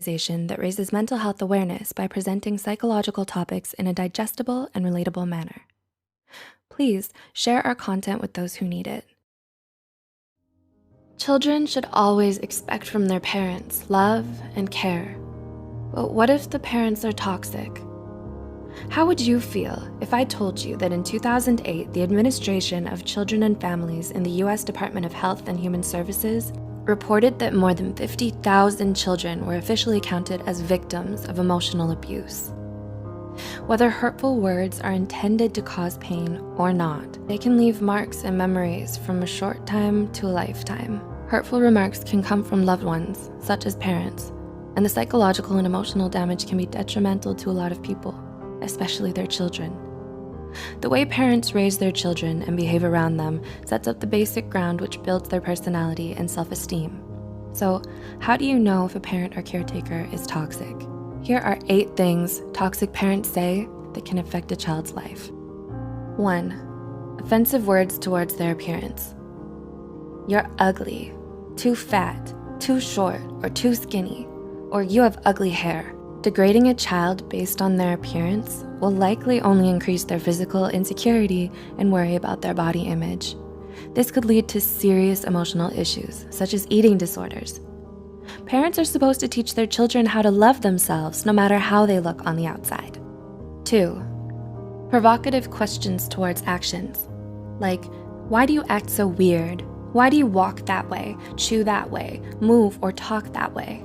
that raises mental health awareness by presenting psychological topics in a digestible and relatable manner. Please share our content with those who need it. Children should always expect from their parents love and care. But what if the parents are toxic? How would you feel if I told you that in 2008, the Administration of Children and Families in the US Department of Health and Human Services reported that more than 50,000 children were officially counted as victims of emotional abuse? Whether hurtful words are intended to cause pain or not, they can leave marks and memories from a short time to a lifetime. Hurtful remarks can come from loved ones, such as parents, and the psychological and emotional damage can be detrimental to a lot of people, especially their children. The way parents raise their children and behave around them sets up the basic ground which builds their personality and self-esteem. So, how do you know if a parent or caretaker is toxic? Here are 8 things toxic parents say that can affect a child's life. 1. Offensive words towards their appearance. You're ugly, too fat, too short, or too skinny, or you have ugly hair. Degrading a child based on their appearance will likely only increase their physical insecurity and worry about their body image. This could lead to serious emotional issues, such as eating disorders. Parents are supposed to teach their children how to love themselves no matter how they look on the outside. 2. Provocative questions towards actions, like, why do you act so weird? Why do you walk that way, chew that way, move or talk that way?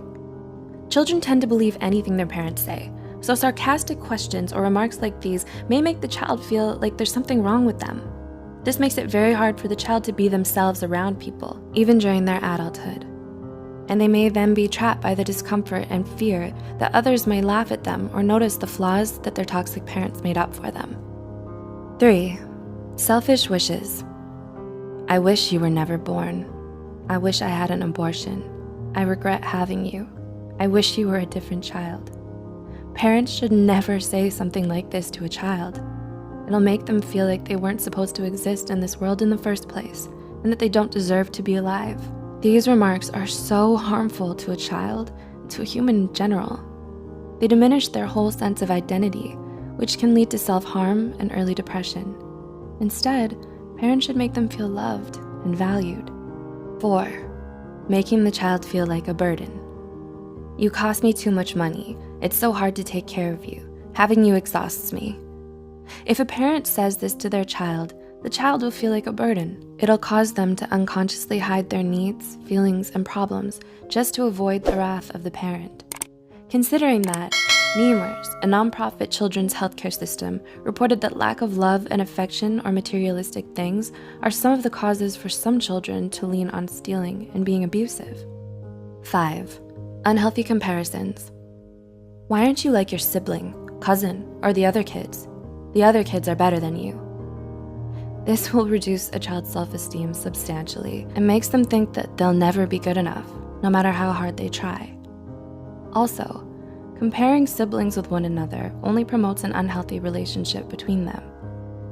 Children tend to believe anything their parents say, so sarcastic questions or remarks like these may make the child feel like there's something wrong with them. This makes it very hard for the child to be themselves around people, even during their adulthood. And they may then be trapped by the discomfort and fear that others may laugh at them or notice the flaws that their toxic parents made up for them. 3. Selfish wishes. I wish you were never born. I wish I had an abortion. I regret having you. I wish you were a different child. Parents should never say something like this to a child. It'll make them feel like they weren't supposed to exist in this world in the first place, and that they don't deserve to be alive. These remarks are so harmful to a child and to a human in general. They diminish their whole sense of identity, which can lead to self-harm and early depression. Instead, parents should make them feel loved and valued. 4. Making the child feel like a burden. You cost me too much money. It's so hard to take care of you. Having you exhausts me. If a parent says this to their child, the child will feel like a burden. It'll cause them to unconsciously hide their needs, feelings, and problems just to avoid the wrath of the parent. Considering that, Nemours, a nonprofit children's healthcare system, reported that lack of love and affection or materialistic things are some of the causes for some children to lean on stealing and being abusive. 5. Unhealthy comparisons. Why aren't you like your sibling, cousin, or the other kids? The other kids are better than you. This will reduce a child's self-esteem substantially and makes them think that they'll never be good enough, no matter how hard they try. Also, comparing siblings with one another only promotes an unhealthy relationship between them.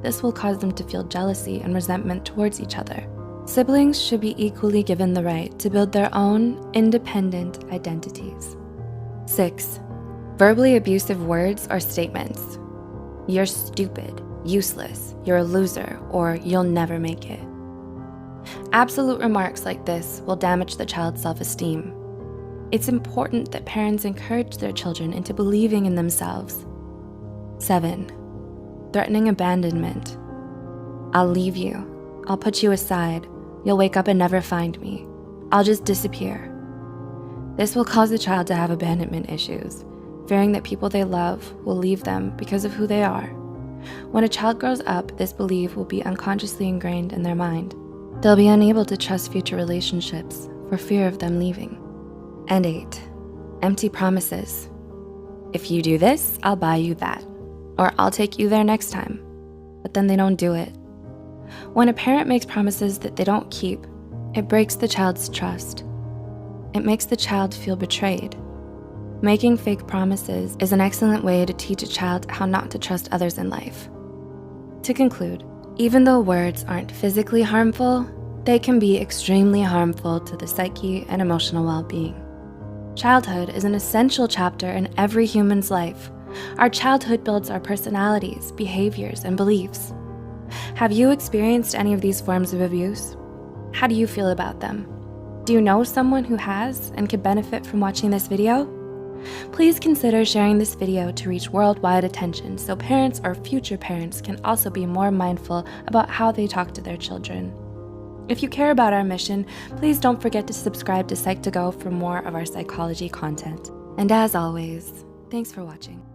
This will cause them to feel jealousy and resentment towards each other. Siblings should be equally given the right to build their own independent identities. 6. Verbally abusive words or statements. You're stupid, useless, you're a loser, or you'll never make it. Absolute remarks like this will damage the child's self-esteem. It's important that parents encourage their children into believing in themselves. 7. Threatening abandonment. I'll leave you. I'll put you aside. You'll wake up and never find me. I'll just disappear. This will cause the child to have abandonment issues, fearing that people they love will leave them because of who they are. When a child grows up, this belief will be unconsciously ingrained in their mind. They'll be unable to trust future relationships for fear of them leaving. And 8. Empty promises. If you do this, I'll buy you that, or I'll take you there next time. But then they don't do it. When a parent makes promises that they don't keep, it breaks the child's trust. It makes the child feel betrayed. Making fake promises is an excellent way to teach a child how not to trust others in life. To conclude, even though words aren't physically harmful, they can be extremely harmful to the psyche and emotional well-being. Childhood is an essential chapter in every human's life. Our childhood builds our personalities, behaviors, and beliefs. Have you experienced any of these forms of abuse? How do you feel about them? Do you know someone who has and could benefit from watching this video? Please consider sharing this video to reach worldwide attention so parents or future parents can also be more mindful about how they talk to their children. If you care about our mission, please don't forget to subscribe to Psych2Go for more of our psychology content. And as always, thanks for watching.